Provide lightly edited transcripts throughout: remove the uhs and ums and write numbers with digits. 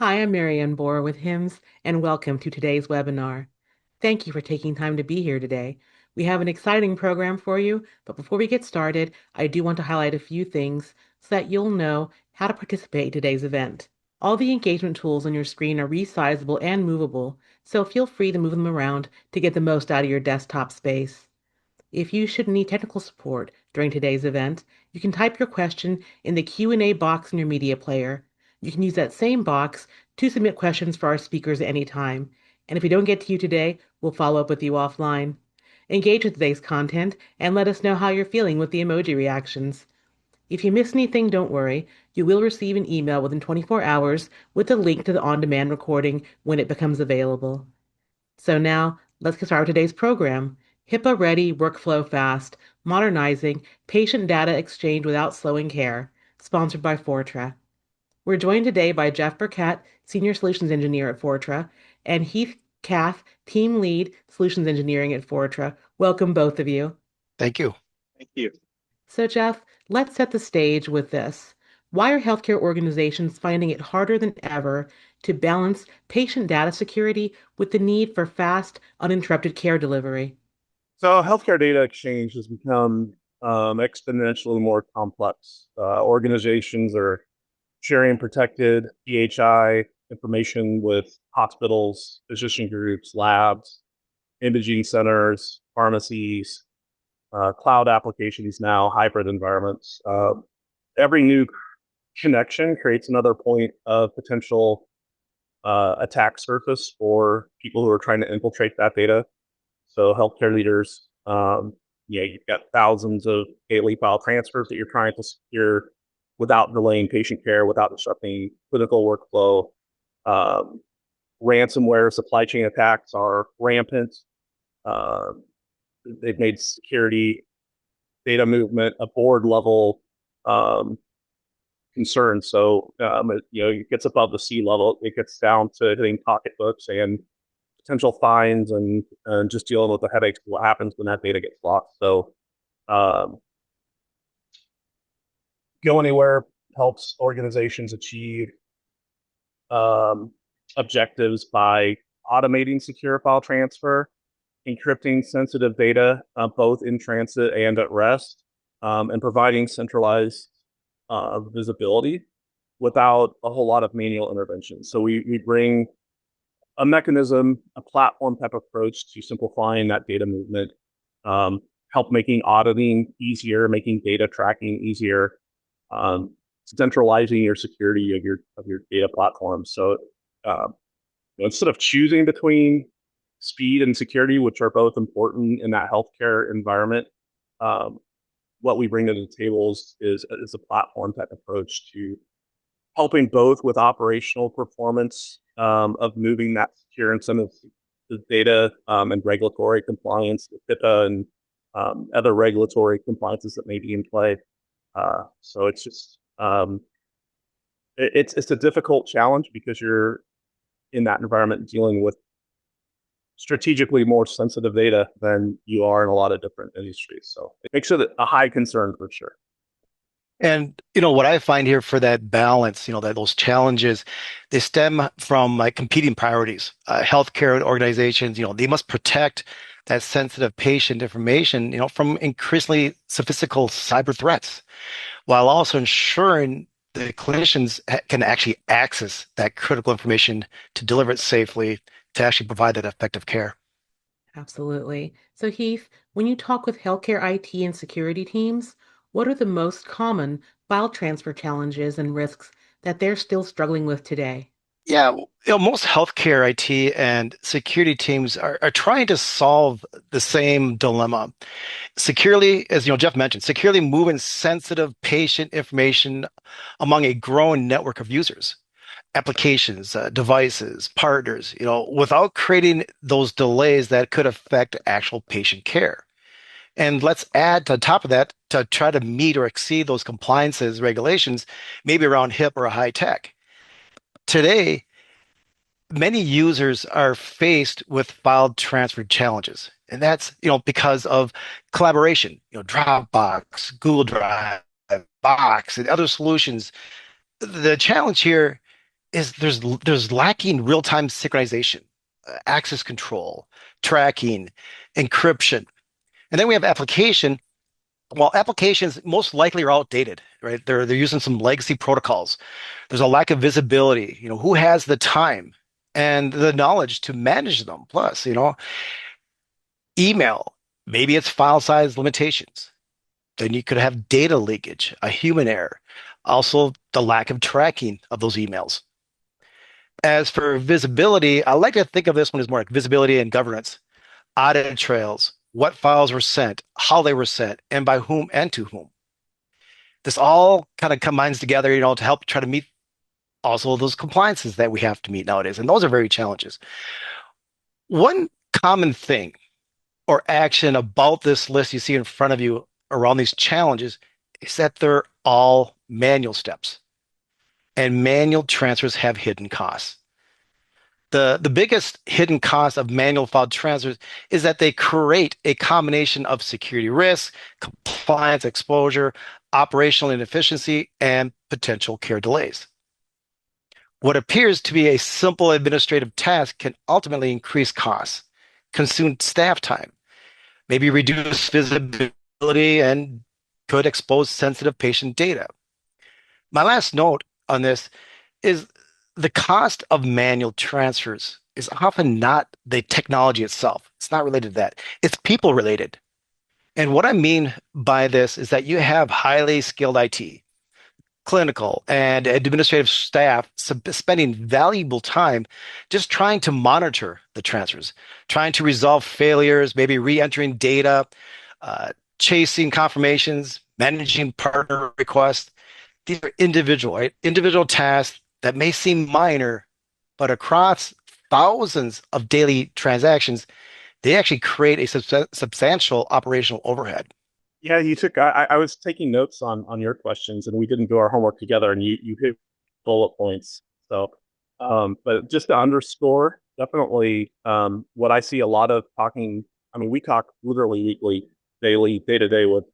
Hi, I'm Marianne Bohr with HIMSS, and welcome to today's webinar. Thank you for taking time to be here today. We have an exciting program for you, but before we get started, I do want to highlight a few things so that you'll know how to participate in today's event. All the engagement tools on your screen are resizable and movable, so feel free to move them around to get the most out of your desktop space. If you should need technical support during today's event, you can type your question in the Q&A box in your media player. You can use that same box to submit questions for our speakers at any time. And if we don't get to you today, we'll follow up with you offline. Engage with today's content and let us know how you're feeling with the emoji reactions. If you miss anything, don't worry. You will receive an email within 24 hours with a link to the on-demand recording when it becomes available. So now, let's get started with today's program. HIPAA Ready, Workflow Fast, Modernizing Patient Data Exchange Without Slowing Care, sponsored by Fortra. We're joined today by Jeff Burkett, Senior Solutions Engineer at Fortra, and Heath Cath, Team Lead Solutions Engineering at Fortra. Welcome, both of you. Thank you. Thank you. So, Jeff, let's set the stage with this. Why are healthcare organizations finding it harder than ever to balance patient data security with the need for fast, uninterrupted care delivery? So healthcare data exchange has become exponentially more complex. Organizations are sharing protected PHI information with hospitals, physician groups, labs, imaging centers, pharmacies, cloud applications now, hybrid environments. Every new connection creates another point of potential attack surface for people who are trying to infiltrate that data. So healthcare leaders, you've got thousands of daily file transfers that you're trying to secure without delaying patient care, without disrupting clinical workflow. Um, Ransomware supply chain attacks are rampant. Uh, they've made security, data movement a board level um, concern. So it gets above the sea level. It gets down to hitting pocketbooks and potential fines and just dealing with the headaches of what happens when that data gets lost. So um, Go Anywhere helps organizations achieve um, objectives by automating secure file transfer, encrypting sensitive data both in transit and at rest, and providing centralized visibility without a whole lot of manual intervention. So we bring a mechanism, a platform type approach to simplifying that data movement, um, help making auditing easier, making data tracking easier, um, centralizing your security of your data platform. So uh, instead of choosing between speed and security, which are both important in that healthcare environment, um, what we bring to the table is a platform type approach to helping both with operational performance of moving that secure and some of the data and regulatory compliance with HIPAA and other regulatory compliances that may be in play. So it's just it's a difficult challenge because you're in that environment dealing with strategically more sensitive data than you are in a lot of different industries. So it makes it a high concern for sure. And what I find here for that balance, that those challenges, they stem from like competing priorities. Healthcare organizations, they must protect that sensitive patient information, from increasingly sophisticated cyber threats, while also ensuring the clinicians can actually access that critical information to deliver it safely to actually provide that effective care. Absolutely. So, Heath, when you talk with healthcare IT and security teams, what are the most common file transfer challenges and risks that they're still struggling with today? Yeah, most healthcare IT and security teams are trying to solve the same dilemma. Securely, as Jeff mentioned, securely moving sensitive patient information among a growing network of users, applications, devices, partners, without creating those delays that could affect actual patient care. And let's add to the top of that to try to meet or exceed those compliances regulations, maybe around HIP or high tech. Today, many users are faced with file transfer challenges. And that's, because of collaboration, Dropbox, Google Drive, Box, and other solutions. The challenge here is there's lacking real-time synchronization, access control, tracking, encryption. And then we have application. Well, applications most likely are outdated, right? They're using some legacy protocols. There's a lack of visibility. Who has the time and the knowledge to manage them? Plus, email, maybe it's file size limitations. Then you could have data leakage, a human error. Also, the lack of tracking of those emails. As for visibility, I like to think of this one as more like visibility and governance, audit trails, what files were sent, how they were sent, and by whom and to whom. This all kind of combines together, to help try to meet also those compliances that we have to meet nowadays. And those are very challenges. One common thing or action about this list you see in front of you around these challenges is that they're all manual steps, and manual transfers have hidden costs. The biggest hidden cost of manual file transfers is that they create a combination of security risks, compliance exposure, operational inefficiency, and potential care delays. What appears to be a simple administrative task can ultimately increase costs, consume staff time, maybe reduce visibility, and could expose sensitive patient data. My last note on this is the cost of manual transfers is often not the technology itself. It's not related to that. It's people related. And what I mean by this is that you have highly skilled IT, clinical, and administrative staff spending valuable time just trying to monitor the transfers, trying to resolve failures, maybe re-entering data, uh, chasing confirmations, managing partner requests. These are individual, right? Individual tasks that may seem minor, but across thousands of daily transactions, they actually create a substantial operational overhead. Yeah, you took. I was taking notes on your questions, and we didn't do our homework together, and you hit bullet points. So, but just to underscore, definitely, what I see a lot of talking. I mean, we talk literally weekly, daily, day to day with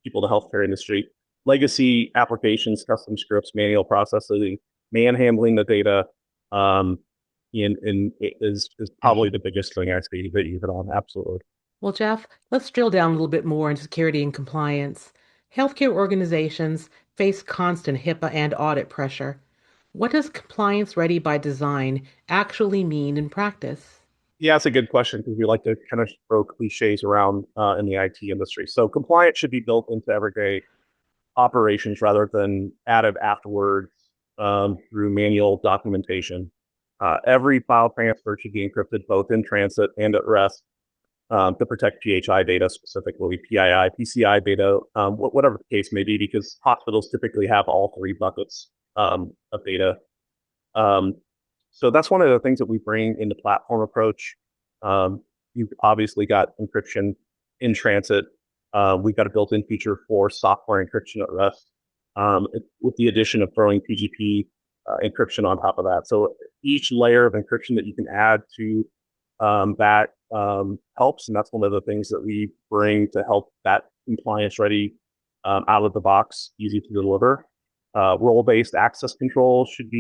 people in the healthcare industry. Legacy applications, custom scripts, manual processing, manhandling the data, um, in is probably Mhm. the biggest thing I see that you hit on. Absolutely. Well, Jeff, let's drill down a little bit more into security and compliance. Healthcare organizations face constant HIPAA and audit pressure. What does compliance ready by design actually mean in practice? Yeah, that's a good question because we like to kind of throw cliches around in the IT industry. So compliance should be built into everyday operations rather than added afterwards through manual documentation. Every file transfer should be encrypted both in transit and at rest to protect PHI data, specifically PII, PCI data, whatever the case may be, because hospitals typically have all three buckets of data. Um, so that's one of the things that we bring in the platform approach. You've obviously got encryption in transit. We've got a built-in feature for software encryption at rest, with the addition of throwing PGP encryption on top of that. So each layer of encryption that you can add to that helps, and that's one of the things that we bring to help that compliance ready out of the box, easy to deliver. Role-based access control should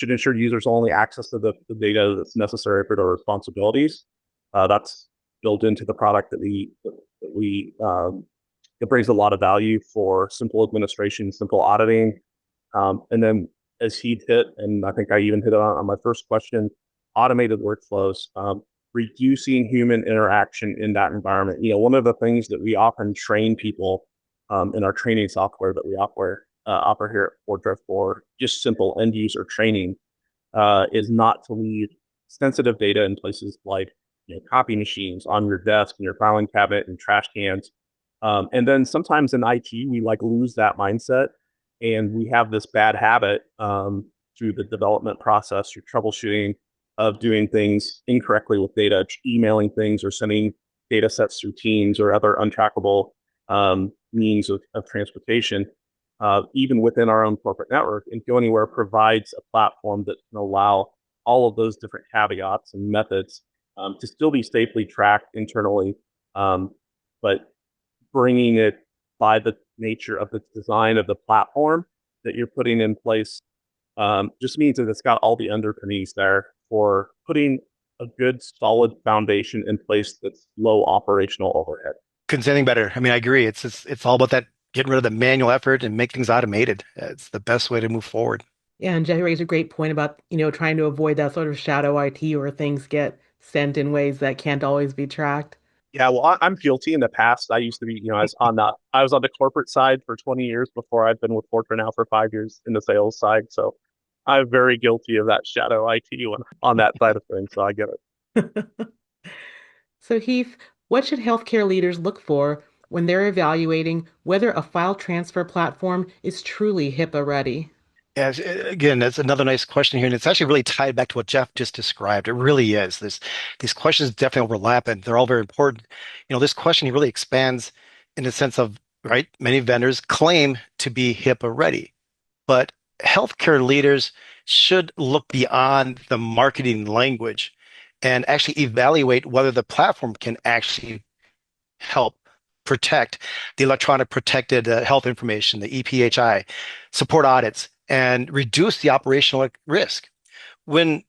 ensure users only access to the data that's necessary for their responsibilities. That's built into the product that it brings a lot of value for simple administration, simple auditing. And then as he hit, and I think I even hit on my first question, automated workflows, reducing human interaction in that environment. One of the things that we often train people in our training software that we offer here at ForgeRef for just simple end user training is not to leave sensitive data in places like copy machines, on your desk, in your filing cabinet, and trash cans. And then sometimes in IT, we like lose that mindset, and we have this bad habit through the development process, through troubleshooting of doing things incorrectly with data, emailing things or sending data sets through Teams or other untrackable means of transportation. Even within our own corporate network, and Go Anywhere provides a platform that can allow all of those different caveats and methods to still be safely tracked internally, but bringing it by the nature of the design of the platform that you're putting in place just means that it's got all the underpinnings there for putting a good, solid foundation in place that's low operational overhead. Couldn't say anything better. I mean, I agree. It's all about that getting rid of the manual effort and make things automated. It's the best way to move forward. Yeah, and Jerry raised a great point about, trying to avoid that sort of shadow IT where things get sent in ways that can't always be tracked. Yeah, well, I'm guilty in the past. I used to be, I was on the corporate side for 20 years before I've been with Fortran now for 5 years in the sales side. So I'm very guilty of that shadow IT when, on that side of things. So I get it. So, Heath, what should healthcare leaders look for when they're evaluating whether a file transfer platform is truly HIPAA ready? Yeah, again, that's another nice question here, and it's actually really tied back to what Jeff just described. It really is. These questions definitely overlap, and they're all very important. This question really expands in the sense of, right, many vendors claim to be HIPAA ready, but healthcare leaders should look beyond the marketing language and actually evaluate whether the platform can actually help protect the electronic protected health information, the EPHI, support audits, and reduce the operational risk. When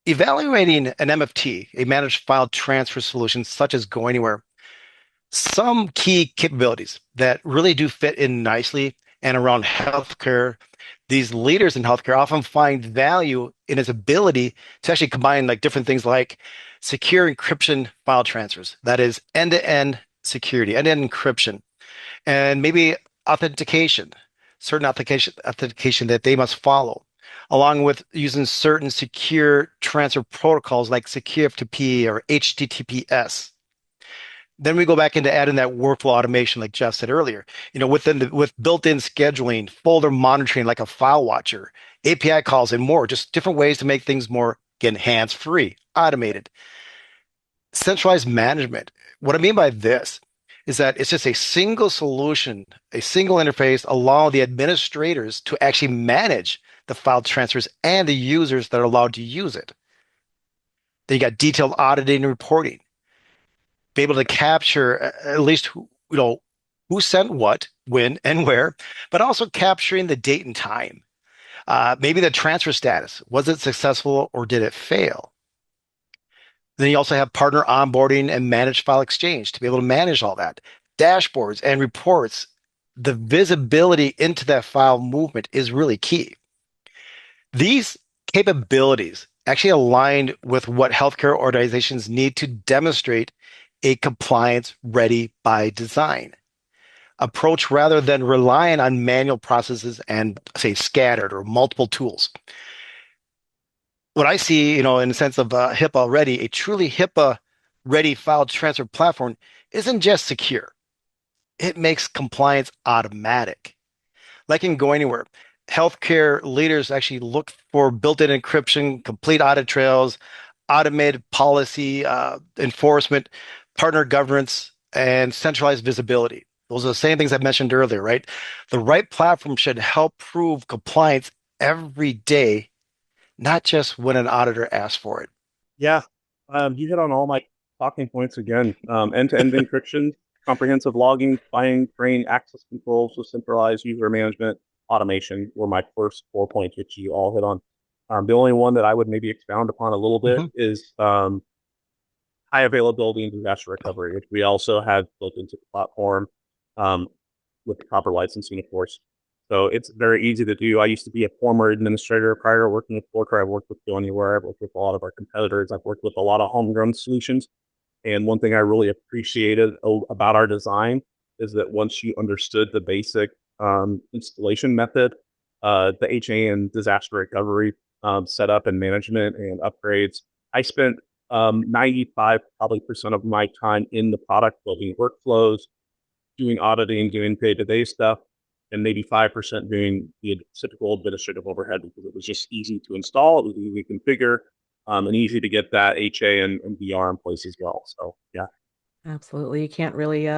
evaluating an MFT, a managed file transfer solution such as Go Anywhere, some key capabilities that really do fit in nicely and around healthcare, these leaders in healthcare often find value in its ability to actually combine like different things like secure encryption file transfers, that is end-to-end security, end-to-end encryption, and maybe authentication, certain authentication that they must follow, along with using certain secure transfer protocols like secure FTP or HTTPS. Then we go back into adding that workflow automation, like Jeff said earlier, with built-in scheduling, folder monitoring, like a file watcher, API calls, and more, just different ways to make things more, again, hands-free, automated. Centralized management. What I mean by this is that it's just a single solution, a single interface, allow the administrators to actually manage the file transfers and the users that are allowed to use it. Then you got detailed auditing and reporting, be able to capture at least who sent what, when, and where, but also capturing the date and time. Maybe the transfer status. Was it successful or did it fail? Then you also have partner onboarding and managed file exchange to be able to manage all that. Dashboards and reports. The visibility into that file movement is really key. These capabilities actually align with what healthcare organizations need to demonstrate a compliance ready by design approach rather than relying on manual processes and say scattered or multiple tools. What I see, in the sense of HIPAA already, a truly HIPAA ready file transfer platform isn't just secure. It makes compliance automatic. Like in Go Anywhere, healthcare leaders actually look for built-in encryption, complete audit trails, automated policy enforcement, partner governance, and centralized visibility. Those are the same things I mentioned earlier, right? The right platform should help prove compliance every day, not just when an auditor asks for it. Yeah, you hit on all my talking points again. End-to-end encryption, comprehensive logging, fine grained access controls with centralized user management, automation were my first 4 points, which you all hit on. The only one that I would maybe expound upon a little bit Mhm. is high availability and disaster recovery, which we also have built into the platform um, with the proper licensing, of course. So it's very easy to do. I used to be a former administrator prior to working with Fortran. I've worked with Go Anywhere. I've worked with a lot of our competitors. I've worked with a lot of homegrown solutions. And one thing I really appreciated about our design is that once you understood the basic installation method, the HA and disaster recovery setup and management and upgrades, I spent 95 probably percent of my time in the product building workflows, doing auditing, doing day-to-day stuff, and maybe 5% doing the typical administrative overhead because it was just easy to install, it was easy to configure, and easy to get that HA and VR in place as well. So yeah. Absolutely. You can't really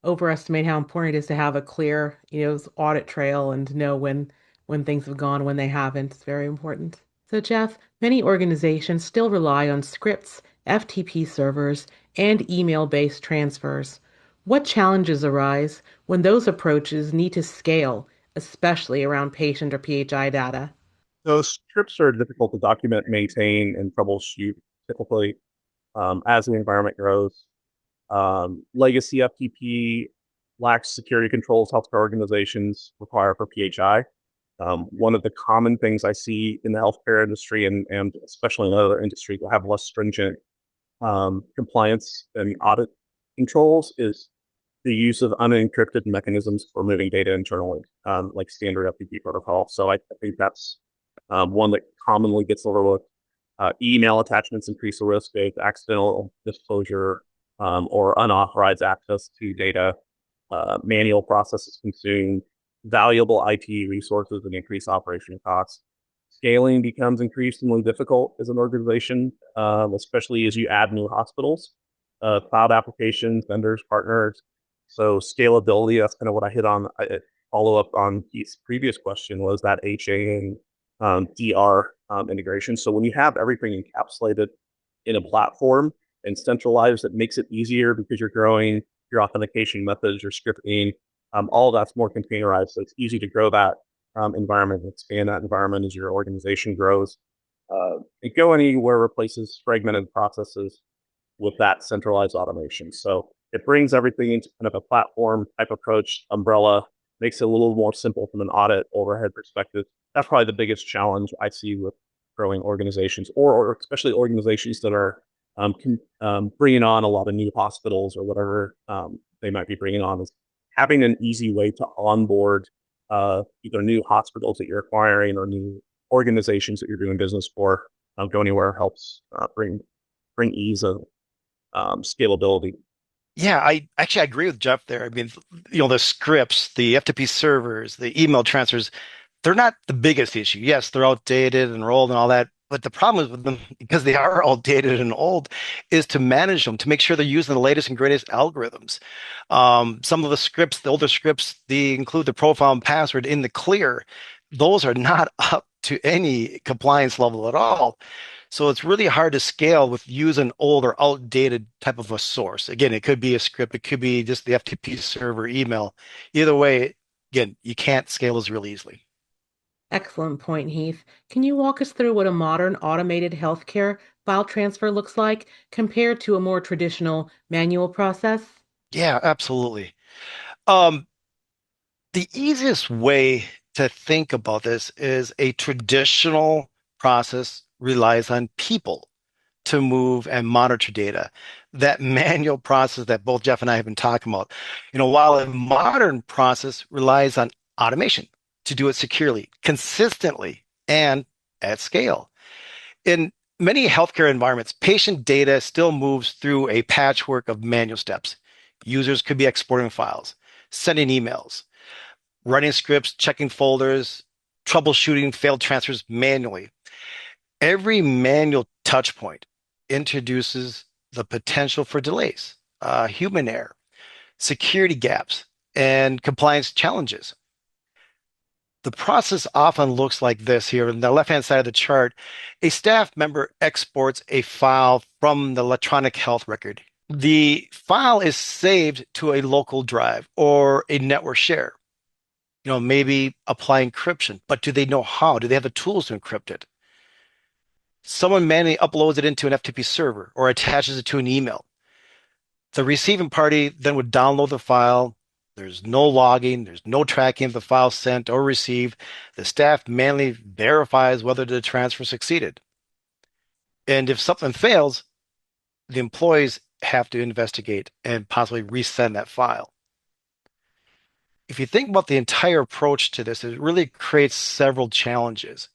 overestimate how important it is to have a clear, audit trail and to know when things have gone, when they haven't. It's very important. So, Jeff, many organizations still rely on scripts, FTP servers, and email-based transfers. What challenges arise when those approaches need to scale, especially around patient or PHI data? Those scripts are difficult to document, maintain, and troubleshoot typically as the environment grows. Legacy FTP lacks security controls healthcare organizations require for PHI. One of the common things I see in the healthcare industry and especially in other industries that have less stringent compliance and audit controls is the use of unencrypted mechanisms for moving data internally, like standard FTP protocol. So I think that's one that commonly gets overlooked. Email attachments increase the risk of accidental disclosure or unauthorized access to data. Manual processes consume valuable IT resources and increase operational costs. Scaling becomes increasingly difficult as an organization, especially as you add new hospitals, cloud applications, vendors, partners. So scalability, that's kind of what I hit on. Follow up on Keith's previous question was that HA and DR integration. So when you have everything encapsulated in a platform and centralized, it makes it easier because you're growing your authentication methods, your scripting, all that's more containerized. So it's easy to grow that environment and expand that environment as your organization grows. And go anywhere replaces fragmented processes with that centralized automation. So it brings everything into kind of a platform type approach, umbrella, makes it a little more simple from an audit overhead perspective. That's probably the biggest challenge I see with growing organizations, or especially organizations that are bringing on a lot of new hospitals or whatever they might be bringing on, is having an easy way to onboard either new hospitals that you're acquiring or new organizations that you're doing business for. Go anywhere helps bring ease of scalability. Yeah, I agree with Jeff there. I mean, the scripts, the FTP servers, the email transfers, they're not the biggest issue. Yes, they're outdated and old and all that. But the problem is with them, because they are outdated and old, is to manage them, to make sure they're using the latest and greatest algorithms. Some of the scripts, the older scripts, they include the profile and password in the clear. Those are not up to any compliance level at all. So it's really hard to scale with using old or outdated type of a source. Again, it could be a script, it could be just the FTP server email. Either way, again, you can't scale as really easily. Excellent point, Heath. Can you walk us through what a modern automated healthcare file transfer looks like compared to a more traditional manual process? Yeah, absolutely. Um, the easiest way to think about this is a traditional process relies on people to move and monitor data. That manual process that both Jeff and I have been talking about, while a modern process relies on automation to do it securely, consistently, and at scale. In many healthcare environments, patient data still moves through a patchwork of manual steps. Users could be exporting files, sending emails, writing scripts, checking folders, troubleshooting failed transfers manually. Every manual touch point introduces the potential for delays, human error, security gaps, and compliance challenges. The process often looks like this here. On the left-hand side of the chart, a staff member exports a file from the electronic health record. The file is saved to a local drive or a network share. Maybe apply encryption, but do they know how? Do they have the tools to encrypt it? Someone manually uploads it into an FTP server or attaches it to an email. The receiving party then would download the file. There's no logging, there's no tracking of the file sent or received. The staff manually verifies whether the transfer succeeded. And if something fails, the employees have to investigate and possibly resend that file. If you think about the entire approach to this, it really creates several challenges.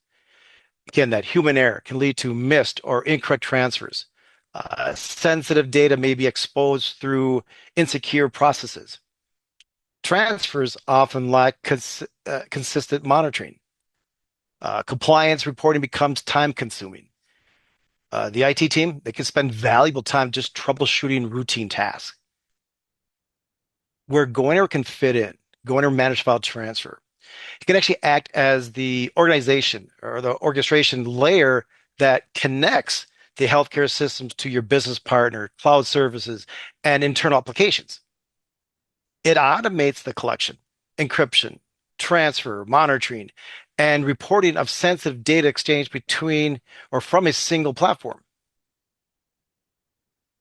Again, that human error can lead to missed or incorrect transfers. Sensitive data may be exposed through insecure processes. Transfers often lack consistent monitoring. Compliance reporting becomes time consuming. The IT team, they can spend valuable time just troubleshooting routine tasks. Where Goiner can fit in, Goiner managed file transfer. It can actually act as the organization or the orchestration layer that connects the healthcare systems to your business partner, cloud services, and internal applications. It automates the collection, encryption, transfer, monitoring, and reporting of sensitive data exchange between or from a single platform.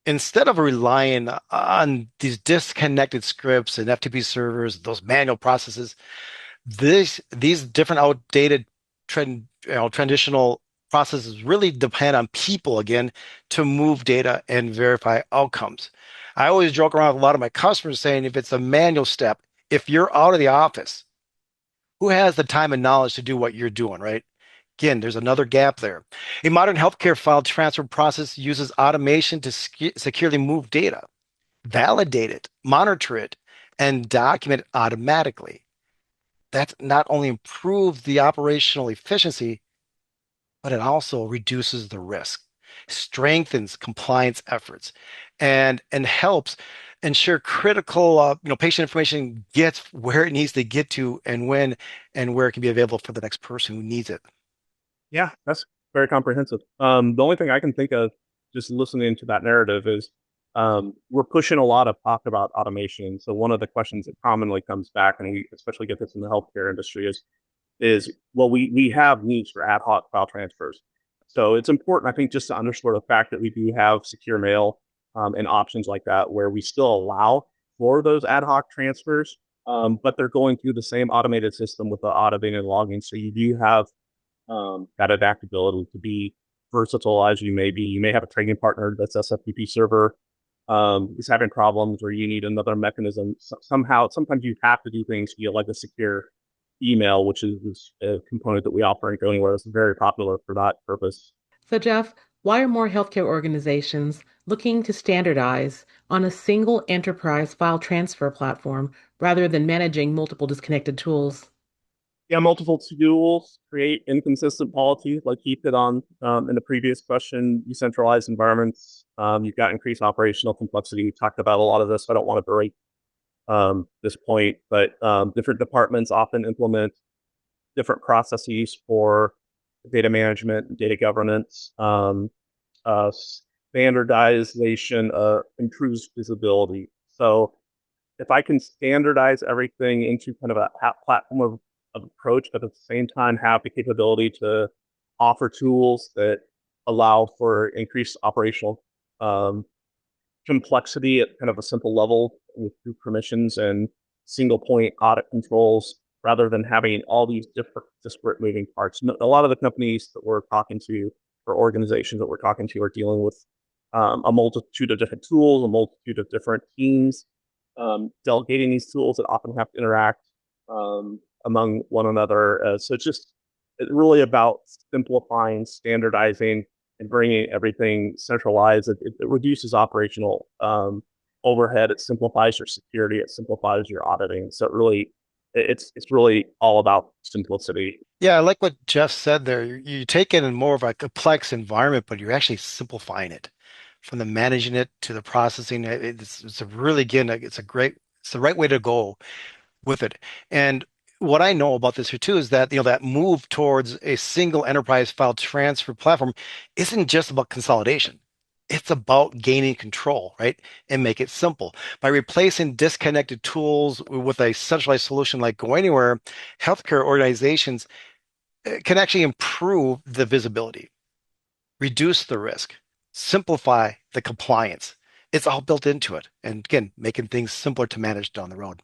Instead of relying on these disconnected scripts and FTP servers, those manual processes, these different outdated traditional processes really depend on people again to move data and verify outcomes. I always joke around with a lot of my customers saying if it's a manual step, if you're out of the office, who has the time and knowledge to do what you're doing, right? Again, there's another gap there. A modern healthcare file transfer process uses automation to securely move data, validate it, monitor it, and document it automatically. That not only improves the operational efficiency, but it also reduces the risk, strengthens compliance efforts, and helps ensure critical patient information gets where it needs to get to and when and where it can be available for the next person who needs it. Yeah, that's very comprehensive. The only thing I can think of just listening to that narrative is we're pushing a lot of talk about automation. So one of the questions that commonly comes back, and we especially get this in the healthcare industry, is well, we have needs for ad hoc file transfers. So it's important, I think, just to underscore the fact that we do have secure mail and options like that where we still allow for those ad hoc transfers, but they're going through the same automated system with the auditing and logging. So you do have that adaptability to be versatile as you may be. You may have a trading partner that's SFTP server is having problems, or you need another mechanism. Somehow, sometimes you have to do things via like a secure email, which is a component that we offer and Go Anywhere. It's very popular for that purpose. So, Jeff, why are more healthcare organizations looking to standardize on a single enterprise file transfer platform rather than managing multiple disconnected tools? Yeah, multiple tools create inconsistent policies, like Keith hit on in the previous question. Decentralized environments, you've got increased operational complexity. We talked about a lot of this. So I don't want to berate this point, but different departments often implement different processes for data management, data governance. Standardization improves visibility. So if I can standardize everything into kind of a platform of approach, but at the same time have the capability to offer tools that allow for increased operational um, complexity at kind of a simple level with through permissions and single point audit controls rather than having all these different disparate moving parts. A lot of the companies that we're talking to or organizations that we're talking to are dealing with a multitude of different tools, a multitude of different teams, delegating these tools that often have to interact among one another. So it's really about simplifying, standardizing, and bringing everything centralized. It reduces operational overhead. It simplifies your security. It simplifies your auditing. So it's really all about simplicity. Yeah, I like what Jeff said there. You take it in more of a complex environment, but you're actually simplifying it from the managing it to the processing. It's a really, again, it's the right way to go with it. And what I know about this here too is that that move towards a single enterprise file transfer platform isn't just about consolidation. It's about gaining control, right? And make it simple. By replacing disconnected tools with a centralized solution like Go Anywhere, healthcare organizations can actually improve the visibility, reduce the risk, simplify the compliance. It's all built into it. And again, making things simpler to manage down the road.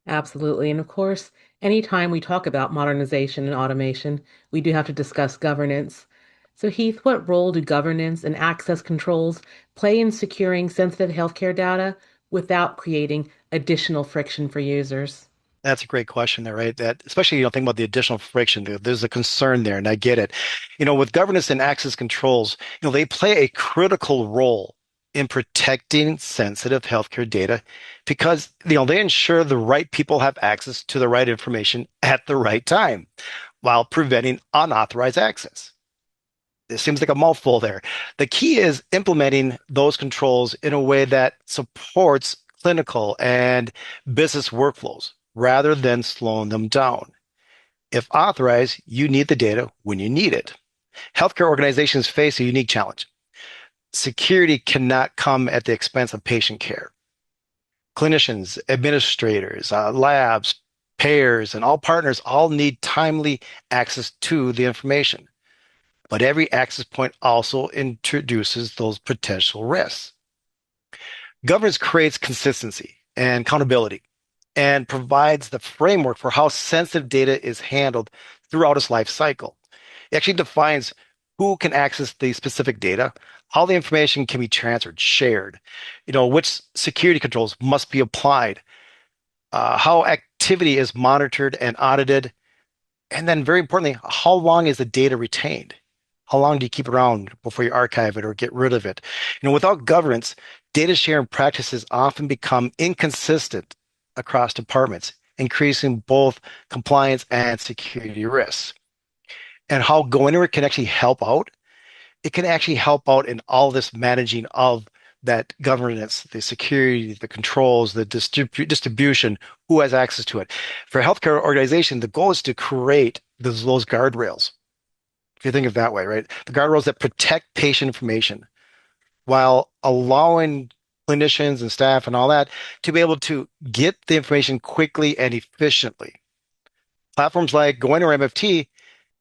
Absolutely. And of course, anytime we talk about modernization and automation, we do have to discuss governance. So, Heath, what role do governance and access controls play in securing sensitive healthcare data without creating additional friction for users? That's a great question there, right? That especially, think about the additional friction. There's a concern there, and I get it. With governance and access controls, they play a critical role in protecting sensitive healthcare data because, they ensure the right people have access to the right information at the right time while preventing unauthorized access. It seems like a mouthful there. The key is implementing those controls in a way that supports clinical and business workflows rather than slowing them down. If authorized, you need the data when you need it. Healthcare organizations face a unique challenge. Security cannot come at the expense of patient care. Clinicians, administrators, labs, payers, and all partners all need timely access to the information. But every access point also introduces those potential risks. Governance creates consistency and accountability and provides the framework for how sensitive data is handled throughout its life cycle. It actually defines who can access the specific data, how the information can be transferred, shared, which security controls must be applied, how activity is monitored and audited, and then very importantly, how long is the data retained? How long do you keep it around before you archive it or get rid of it? Without governance, data sharing practices often become inconsistent across departments, increasing both compliance and security risks. And how Go Anywhere can actually help out, it can actually help out in all this managing of that governance, the security, the controls, the distribution, who has access to it. For a healthcare organization, the goal is to create those guardrails. If you think of it that way, right? The guardrails that protect patient information while allowing clinicians and staff and all that to be able to get the information quickly and efficiently. Platforms like Go Anywhere MFT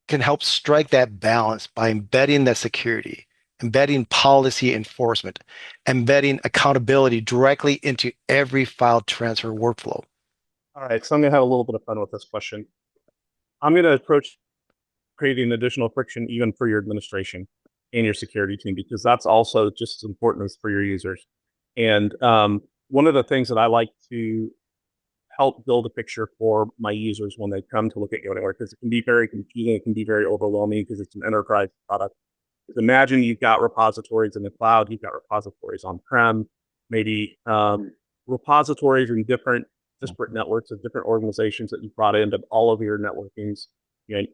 can help strike that balance by embedding that security, embedding policy enforcement, embedding accountability directly into every file transfer workflow. All right, so I'm going to have a little bit of fun with this question. I'm going to approach creating additional friction even for your administration and your security team, because that's also just as important as for your users. And one of the things that I like to help build a picture for my users when they come to look at Go Anywhere, because it can be very confusing, it can be very overwhelming because it's an enterprise product. Imagine you've got repositories in the cloud, you've got repositories on-prem, maybe repositories in different disparate networks of different organizations that you brought in, but all of your networking's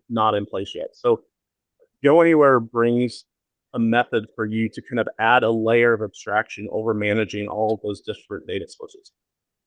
not in place yet. So Go Anywhere brings a method for you to kind of add a layer of abstraction over managing all of those disparate data sources.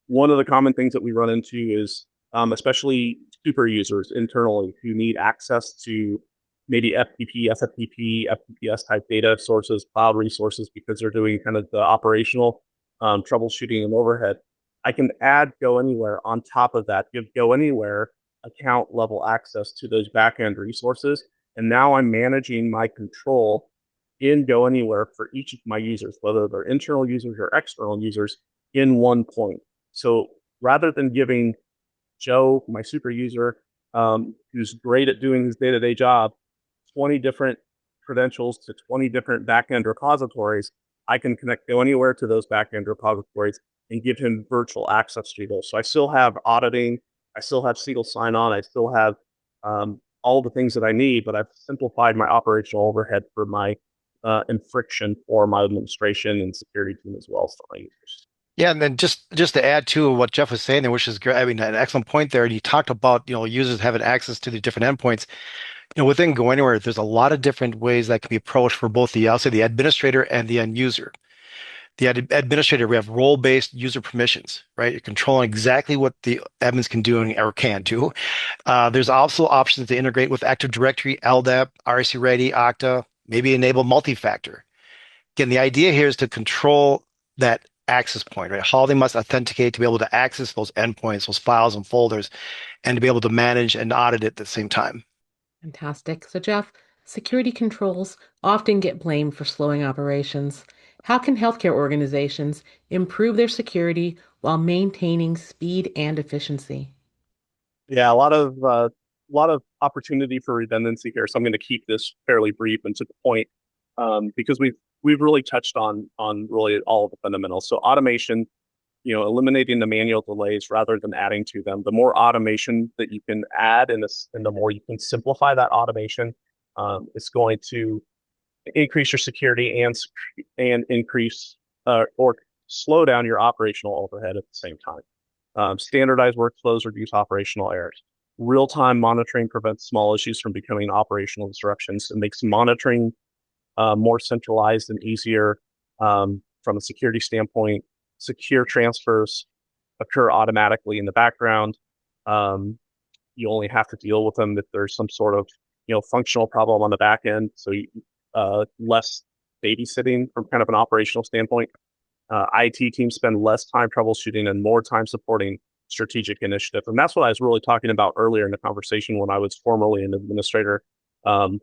One of the common things that we run into is especially super users internally who need access to maybe FTP, SFTP, FTPS type data sources, cloud resources, because they're doing kind of the operational troubleshooting and overhead. I can add Go Anywhere on top of that, give Go Anywhere account level access to those backend resources. And now I'm managing my control in Go Anywhere for each of my users, whether they're internal users or external users, in one point. So rather than giving Joe, my super user, who's great at doing his day-to-day job, 20 different credentials to 20 different backend repositories, I can connect Go Anywhere to those backend repositories and give him virtual access to those. So I still have auditing, I still have single sign-on, I still have all the things that I need, but I've simplified my operational overhead for my and friction for my administration and security team as well. So my users. Yeah, and then just to add to what Jeff was saying there, which is great. I mean, an excellent point there. And you talked about, users having access to the different endpoints. Within Go Anywhere, there's a lot of different ways that can be approached for both I'll say the administrator and the end user. The administrator, we have role-based user permissions, right? You're controlling exactly what the admins can do or can do. There's also options to integrate with Active Directory, LDAP, RC Ready, Okta, maybe enable multi-factor. Again, the idea here is to control that access point, right? How they must authenticate to be able to access those endpoints, those files and folders, and to be able to manage and audit it at the same time. Fantastic. So, Jeff, security controls often get blamed for slowing operations. How can healthcare organizations improve their security while maintaining speed and efficiency? Yeah, a lot of opportunity for redundancy here. So I'm going to keep this fairly brief and to the point, because we've really touched on really all of the fundamentals. So automation, eliminating the manual delays rather than adding to them. The more automation that you can add, and the more you can simplify that automation, it's going to increase your security and increase or slow down your operational overhead at the same time. Standardized workflows reduce operational errors. Real-time monitoring prevents small issues from becoming operational disruptions. It makes monitoring more centralized and easier from a security standpoint. Secure transfers occur automatically in the background. You only have to deal with them if there's some sort of functional problem on the back end. So less babysitting from kind of an operational standpoint. IT teams spend less time troubleshooting and more time supporting strategic initiative. And that's what I was really talking about earlier in the conversation when I was formerly an administrator,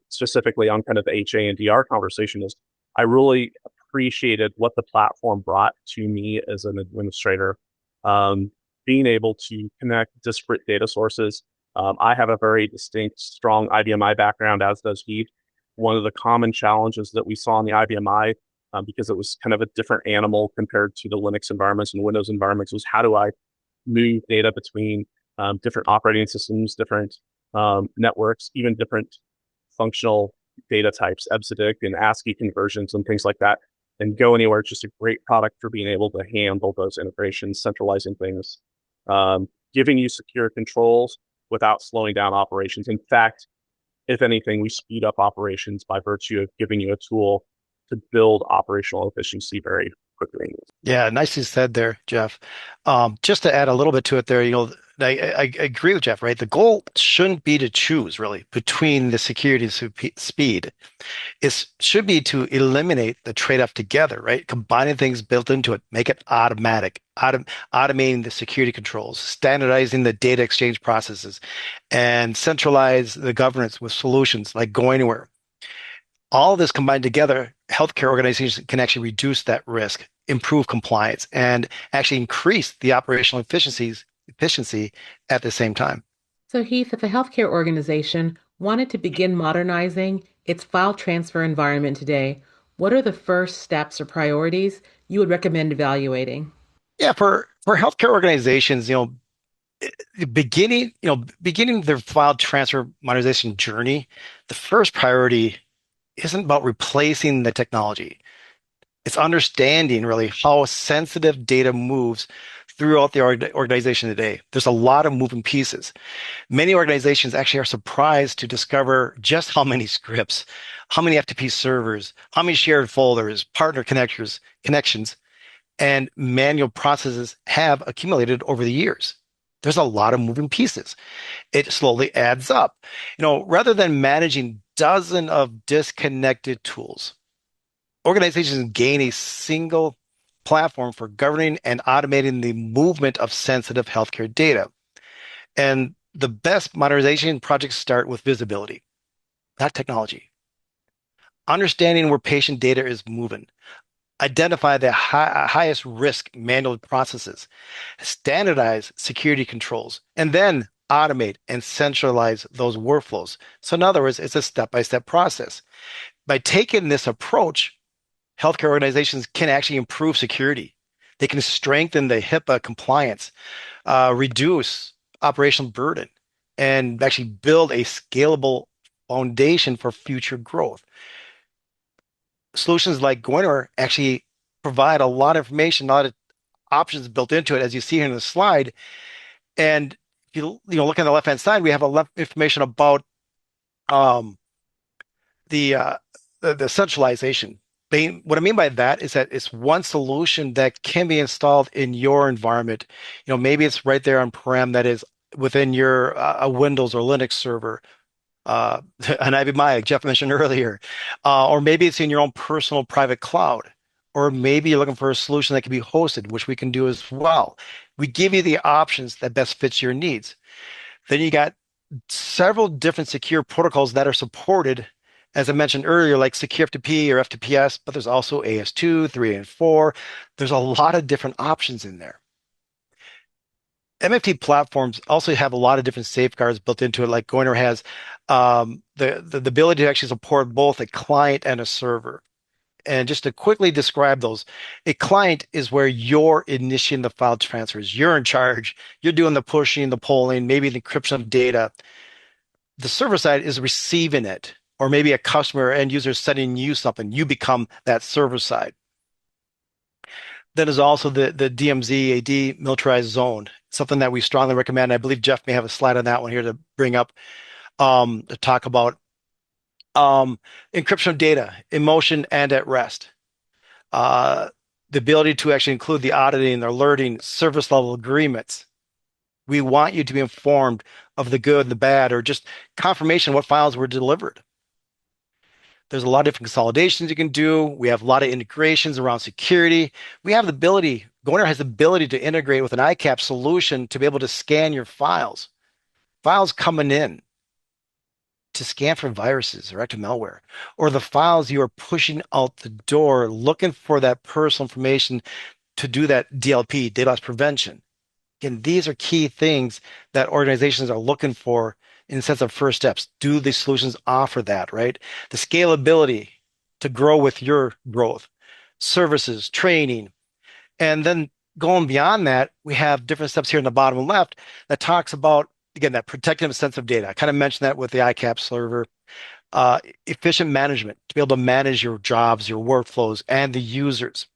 specifically on kind of the HA and DR conversation is I really appreciated what the platform brought to me as an administrator. Being able to connect disparate data sources. I have a very distinct, strong IBMI background, as does he. One of the common challenges that we saw in the IBMI, because it was kind of a different animal compared to the Linux environments and Windows environments, was how do I move data between different operating systems, different networks, even different functional data types, EBCDIC and ASCII conversions and things like that, and Go Anywhere. It's just a great product for being able to handle those integrations, centralizing things, giving you secure controls without slowing down operations. In fact, if anything, we speed up operations by virtue of giving you a tool to build operational efficiency very quickly. Yeah, nicely said there, Jeff. Just to add a little bit to it there, I agree with Jeff, right? The goal shouldn't be to choose really between the security and speed. It should be to eliminate the trade-off together, right? Combining things built into it, make it automatic, automating the security controls, standardizing the data exchange processes, and centralize the governance with solutions like Go Anywhere. All of this combined together, healthcare organizations can actually reduce that risk, improve compliance, and actually increase the operational efficiency at the same time. So, Heath, if a healthcare organization wanted to begin modernizing its file transfer environment today, what are the first steps or priorities you would recommend evaluating? Yeah, for healthcare organizations, beginning their file transfer modernization journey, the first priority isn't about replacing the technology. It's understanding really how sensitive data moves throughout the organization today. There's a lot of moving pieces. Many organizations actually are surprised to discover just how many scripts, how many FTP servers, how many shared folders, partner connections, and manual processes have accumulated over the years. There's a lot of moving pieces. It slowly adds up. Rather than managing dozens of disconnected tools, organizations gain a single platform for governing and automating the movement of sensitive healthcare data. And the best modernization projects start with visibility, not technology. Understanding where patient data is moving, identify the highest risk manual processes, standardize security controls, and then automate and centralize those workflows. So in other words, it's a step-by-step process. By taking this approach, healthcare organizations can actually improve security. They can strengthen the HIPAA compliance, reduce operational burden, and actually build a scalable foundation for future growth. Solutions like Go Anywhere actually provide a lot of information, a lot of options built into it, as you see here in the slide. And if look on the left-hand side, we have information about um, the centralization. What I mean by that is that it's one solution that can be installed in your environment. Maybe it's right there on-prem that is within your a Windows or Linux server, an IBM, like Jeff mentioned earlier, or maybe it's in your own personal private cloud, or maybe you're looking for a solution that can be hosted, which we can do as well. We give you the options that best fits your needs. Then you got several different secure protocols that are supported, as I mentioned earlier, like secure FTP or FTPS, but there's also AS2, 3, and 4. There's a lot of different options in there. MFT platforms also have a lot of different safeguards built into it, like Go Anywhere has the ability to actually support both a client and a server. And just to quickly describe those, a client is where you're initiating the file transfers. You're in charge. You're doing the pushing, the polling, maybe the encryption of data. The server side is receiving it, or maybe a customer or end user sending you something. You become that server side. Then there's also the DMZ, a demilitarized zone, something that we strongly recommend. I believe Jeff may have a slide on that one here to bring up to talk about encryption of data in motion and at rest. The ability to actually include the auditing, alerting, service level agreements. We want you to be informed of the good, the bad, or just confirmation of what files were delivered. There's a lot of different consolidations you can do. We have a lot of integrations around security. We have the ability, GoAir has the ability to integrate with an ICAP solution to be able to scan your files. Files coming in to scan for viruses or active malware, or the files you are pushing out the door looking for that personal information to do that DLP, data loss prevention. Again, these are key things that organizations are looking for in the sense of first steps. Do the solutions offer that, right? The scalability to grow with your growth, services, training, and then going beyond that, we have different steps here in the bottom left that talks about, again, that protective and sensitive data. I kind of mentioned that with the ICAP server. Efficient management to be able to manage your jobs, your workflows, and the users.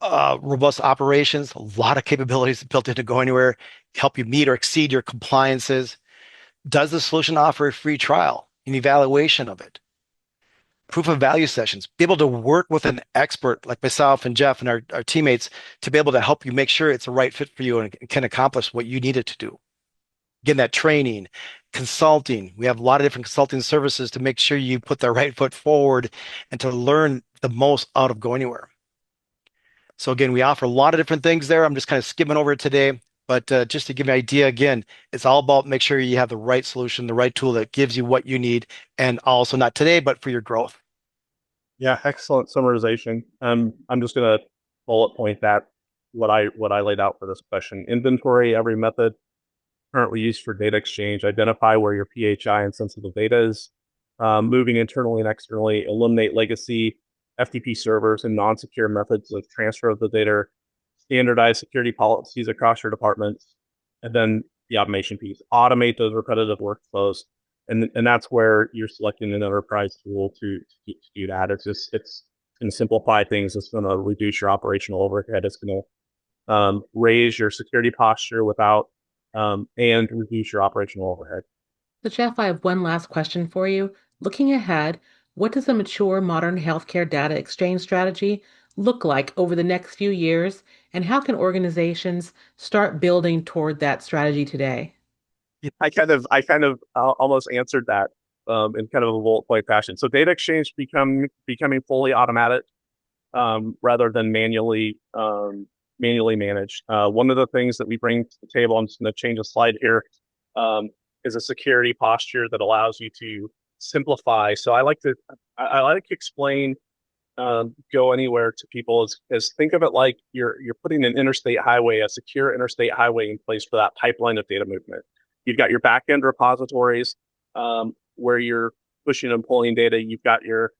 Robust operations, a lot of capabilities built in to go anywhere, help you meet or exceed your compliances. Does the solution offer a free trial, an evaluation of it? Proof of value sessions, be able to work with an expert like myself and Jeff and our teammates to be able to help you make sure it's a right fit for you and can accomplish what you need it to do. Again, that training, consulting. We have a lot of different consulting services to make sure you put the right foot forward and to learn the most out of Go Anywhere. So again, we offer a lot of different things there. I'm just kind of skimming over it today, but just to give you an idea, again, it's all about make sure you have the right solution, the right tool that gives you what you need, and also not today, but for your growth. Yeah, excellent summarization. I'm just going to bullet point that what I laid out for this question. Inventory every method currently used for data exchange. Identify where your PHI and sensitive data is. Moving internally and externally. Eliminate legacy FTP servers and non-secure methods of transfer of the data. Standardize security policies across your departments, and then the automation piece. Automate those repetitive workflows, and that's where you're selecting an enterprise tool to do that. It's going to simplify things. It's going to reduce your operational overhead. It's going to raise your security posture without and reduce your operational overhead. So, Jeff, I have one last question for you. Looking ahead, what does a mature modern healthcare data exchange strategy look like over the next few years, and how can organizations start building toward that strategy today? I kind of almost answered that in kind of a bullet point fashion. So data exchange becoming fully automatic rather than manually managed. One of the things that we bring to the table, I'm just going to change a slide here, um, is a security posture that allows you to simplify. So I like to explain Go Anywhere to people is think of it like you're putting an interstate highway, a secure interstate highway in place for that pipeline of data movement. You've got your backend repositories where you're pushing and pulling data. You've got your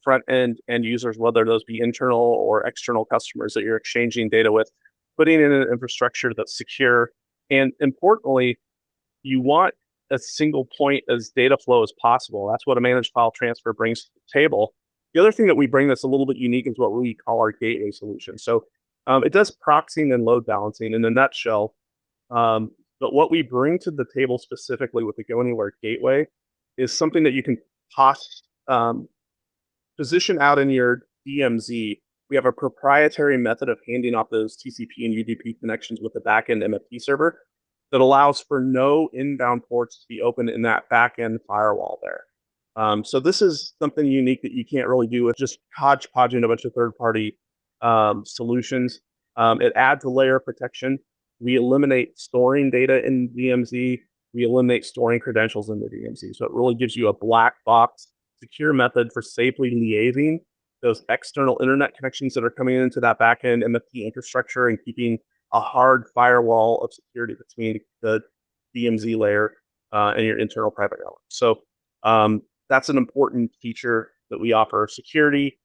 front end users, whether those be internal or external customers that you're exchanging data with, putting in an infrastructure that's secure. And importantly, you want a single point as data flow as possible. That's what a managed file transfer brings to the table. The other thing that we bring that's a little bit unique is what we call our gateway solution. So it does proxying and load balancing in a nutshell. But what we bring to the table specifically with the Go Anywhere gateway is something that you can position out in your DMZ. We have a proprietary method of handing off those TCP and UDP connections with the backend MFT server that allows for no inbound ports to be open in that backend firewall there. So this is something unique that you can't really do with just hodgepodging a bunch of third-party solutions. It adds a layer of protection. We eliminate storing data in DMZ. We eliminate storing credentials in the DMZ. So it really gives you a black box, secure method for safely liaising those external internet connections that are coming into that backend MFT infrastructure and keeping a hard firewall of security between the DMZ layer and your internal private network. So that's an important feature that we offer. Security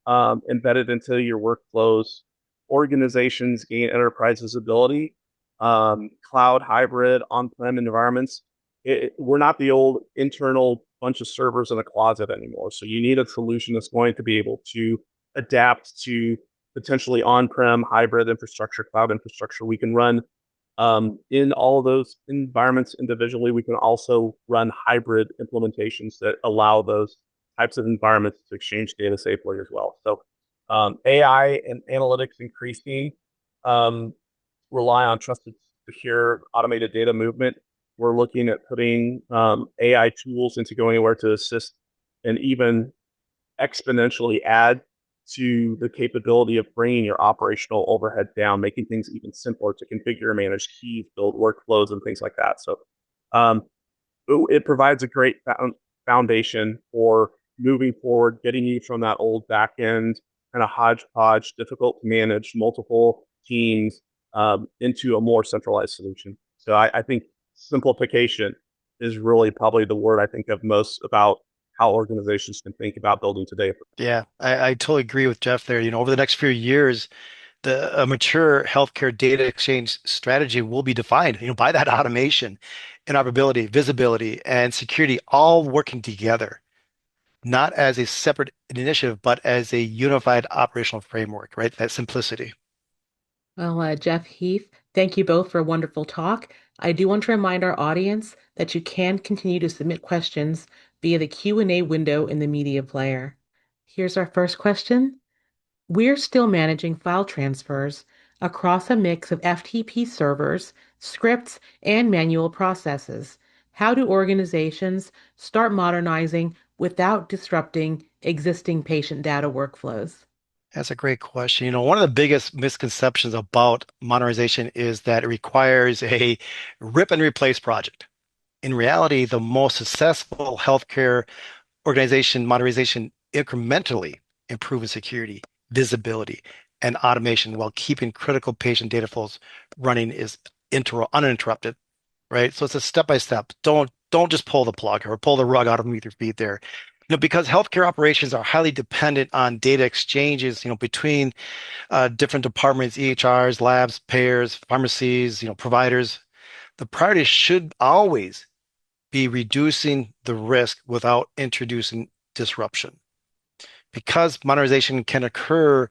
embedded into your workflows. Organizations gain enterprise visibility. Cloud, hybrid, on-prem environments. We're not the old internal bunch of servers in a closet anymore. So you need a solution that's going to be able to adapt to potentially on-prem, hybrid infrastructure, cloud infrastructure. We can run in all of those environments individually. We can also run hybrid implementations that allow those types of environments to exchange data safely as well. So AI and analytics increasing rely on trusted, secure, automated data movement. We're looking at putting AI tools into Go Anywhere to assist and even exponentially add to the capability of bringing your operational overhead down, making things even simpler to configure and manage keys, build workflows, and things like that. So um, it provides a great foundation for moving forward, getting you from that old back end kind of hodgepodge, difficult to manage, multiple teams into a more centralized solution. So I think simplification is really probably the word I think of most about how organizations can think about building today. Yeah, I totally agree with Jeff there. Over the next few years, a mature healthcare data exchange strategy will be defined, by that automation, interoperability, visibility, and security all working together, not as a separate initiative, but as a unified operational framework, right? That simplicity. Well, Jeff, Heath, thank you both for a wonderful talk. I do want to remind our audience that you can continue to submit questions via the Q&A window in the media player. Here's our first question. We're still managing file transfers across a mix of FTP servers, scripts, and manual processes. How do organizations start modernizing without disrupting existing patient data workflows? That's a great question. One of the biggest misconceptions about modernization is that it requires a rip and replace project. In reality, the most successful healthcare organization modernization incrementally improving security, visibility, and automation while keeping critical patient data flows running is uninterrupted, right? So it's a step by step. Don't just pull the plug or pull the rug out underneath your feet there. Because healthcare operations are highly dependent on data exchanges, between different departments, EHRs, labs, payers, pharmacies, providers. The priority should always be reducing the risk without introducing disruption. Because modernization can occur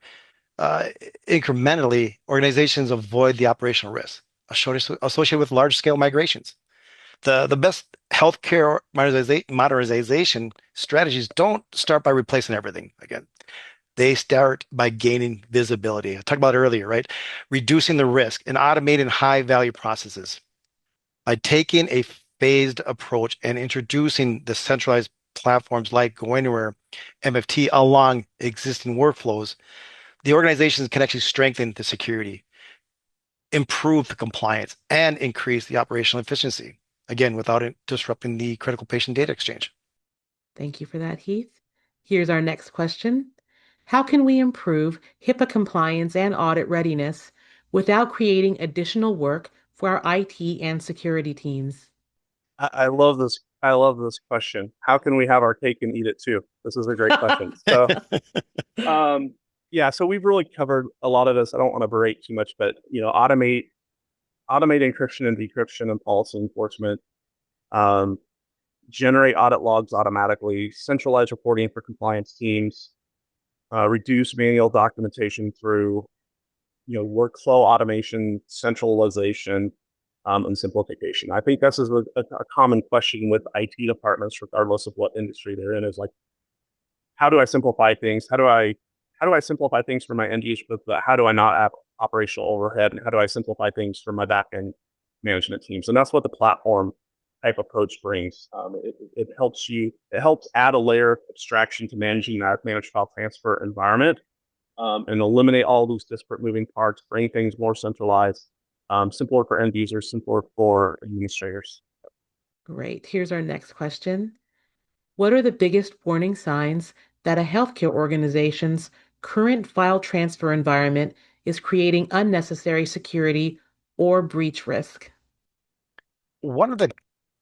uh, incrementally, organizations avoid the operational risk associated with large-scale migrations. The best healthcare modernization strategies don't start by replacing everything again. They start by gaining visibility. I talked about it earlier, right? Reducing the risk and automating high value processes. By taking a phased approach and introducing the centralized platforms like GoAnywhere, MFT along existing workflows, the organizations can actually strengthen the security, improve the compliance, and increase the operational efficiency, again, without disrupting the critical patient data exchange. Thank you for that, Heath. Here's our next question. How can we improve HIPAA compliance and audit readiness without creating additional work for our IT and security teams? I love this. I love this question. How can we have our cake and eat it too? This is a great question. So, um, yeah, so we've really covered a lot of this. I don't want to berate too much, but automate encryption and decryption and policy enforcement, um, generate audit logs automatically, centralize reporting for compliance teams, reduce manual documentation through workflow automation, centralization, and simplification. I think this is a common question with IT departments, regardless of what industry they're in. Is like, how do I simplify things? How do I simplify things for my end users, but how do I not have operational overhead? And how do I simplify things for my back end management teams? And that's what the platform type approach brings. It helps add a layer of abstraction to managing that managed file transfer environment, and eliminate all those disparate moving parts, bring things more centralized, simpler for end users, simpler for administrators. Great. Here's our next question. What are the biggest warning signs that a healthcare organization's current file transfer environment is creating unnecessary security or breach risk? One of the,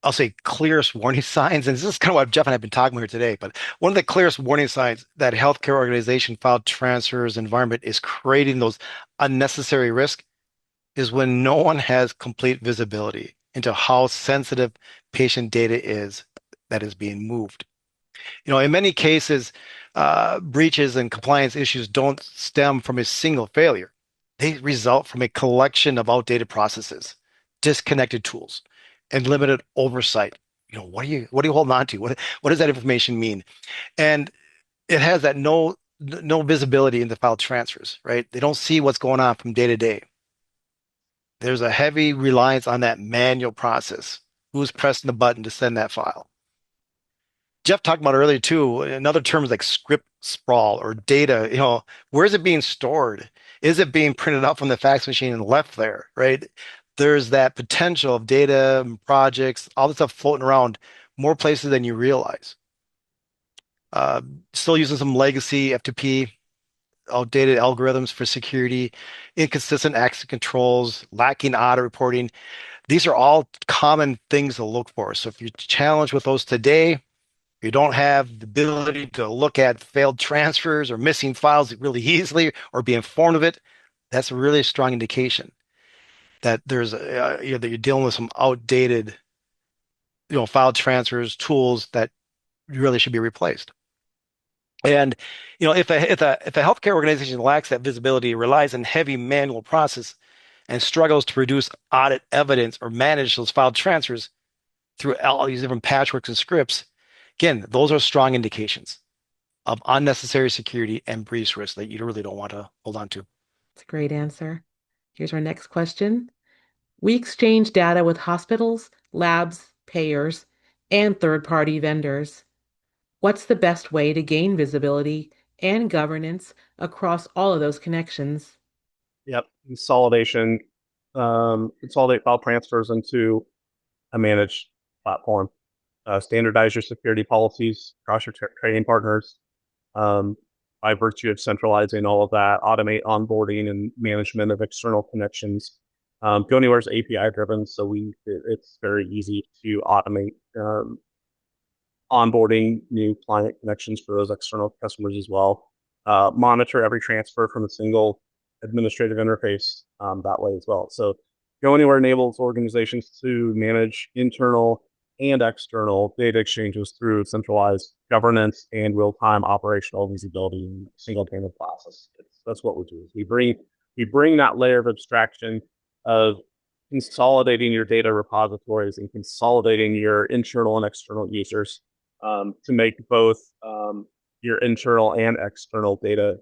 I'll say, clearest warning signs, and this is kind of what Jeff and I have been talking about here today, but one of the clearest warning signs that healthcare organization file transfers environment is creating those unnecessary risks is when no one has complete visibility into how sensitive patient data is that is being moved. In many cases, breaches and compliance issues don't stem from a single failure. They result from a collection of outdated processes, disconnected tools, and limited oversight. What are you holding on to? What does that information mean? And it has that no visibility in the file transfers, right? They don't see what's going on from day to day. There's a heavy reliance on that manual process. Who's pressing the button to send that file? Jeff talked about earlier too, another term is like script sprawl or data, where is it being stored? Is it being printed out from the fax machine and left there, right? There's that potential of data and projects, all this stuff floating around more places than you realize. Uh, Still using some legacy F2P, outdated algorithms for security, inconsistent access controls, lacking audit reporting. These are all common things to look for. So if you're challenged with those today, you don't have the ability to look at failed transfers or missing files really easily or be informed of it, that's a really strong indication that that you're dealing with some outdated, file transfers, tools that really should be replaced. And if a healthcare organization lacks that visibility, relies on heavy manual process, and struggles to produce audit evidence or manage those file transfers through all these different patchworks and scripts, again, those are strong indications of unnecessary security and breach risk that you really don't want to hold on to. It's a great answer. Here's our next question. We exchange data with hospitals, labs, payers, and third-party vendors. What's the best way to gain visibility and governance across all of those connections? Yep. Consolidation, consolidate file transfers into a managed platform. Standardize your security policies across your trading partners. Um, by virtue of centralizing all of that, automate onboarding and management of external connections. GoAnywhere is API driven, so it's very easy to automate onboarding new client connections for those external customers as well. Monitor every transfer from a single administrative interface that way as well. So GoAnywhere enables organizations to manage internal and external data exchanges through centralized governance and real-time operational visibility in single pane of glass. That's what we do. We bring that layer of abstraction of consolidating your data repositories and consolidating your internal and external users to make both your internal and external data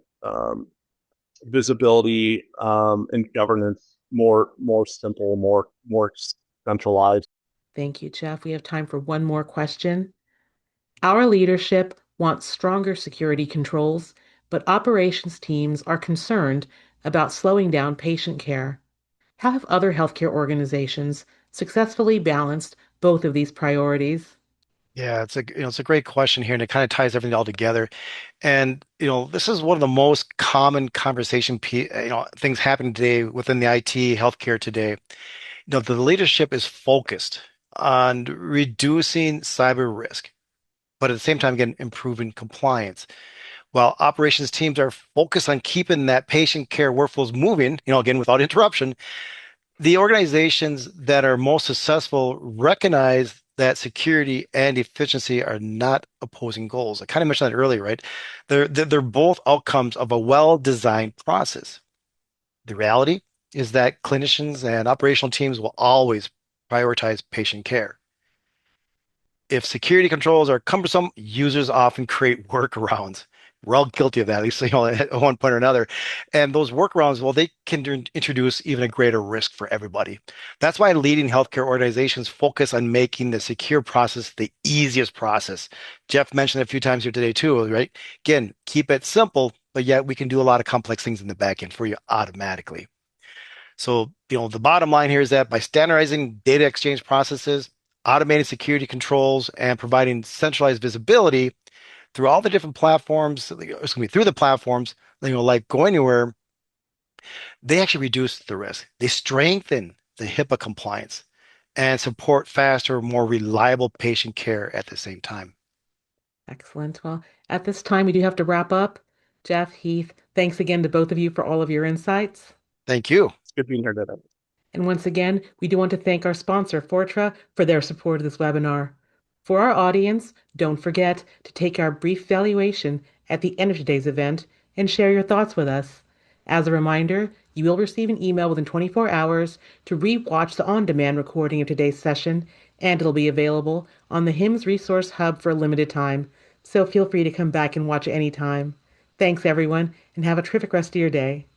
visibility and governance more simple, more centralized. Thank you, Jeff. We have time for one more question. Our leadership wants stronger security controls, but operations teams are concerned about slowing down patient care. How have other healthcare organizations successfully balanced both of these priorities? Yeah, it's a great question here, and it kind of ties everything all together. And this is one of the most common things happening today within the IT healthcare today. The leadership is focused on reducing cyber risk, but at the same time, again, improving compliance. While operations teams are focused on keeping that patient care workflows moving, again, without interruption, the organizations that are most successful recognize that security and efficiency are not opposing goals. I kind of mentioned that earlier, right? They're both outcomes of a well-designed process. The reality is that clinicians and operational teams will always prioritize patient care. If security controls are cumbersome, users often create workarounds. We're all guilty of that, at least at one point or another. And those workarounds, well, they can introduce even a greater risk for everybody. That's why leading healthcare organizations focus on making the secure process the easiest process. Jeff mentioned it a few times here today too, right? Again, keep it simple, but yet we can do a lot of complex things in the back end for you automatically. So, the bottom line here is that by standardizing data exchange processes, automating security controls, and providing centralized visibility through all the different platforms, through the platforms, like GoAnywhere, they actually reduce the risk. They strengthen the HIPAA compliance and support faster, more reliable patient care at the same time. Excellent. Well, at this time, we do have to wrap up. Jeff, Heath, thanks again to both of you for all of your insights. Thank you. It's good being here today. And once again, we do want to thank our sponsor, Fortra, for their support of this webinar. For our audience, don't forget to take our brief valuation at the end of today's event and share your thoughts with us. As a reminder, you will receive an email within 24 hours to re-watch the on-demand recording of today's session, and it'll be available on the HIMSS Resource Hub for a limited time, so feel free to come back and watch anytime. Thanks, everyone, and have a terrific rest of your day.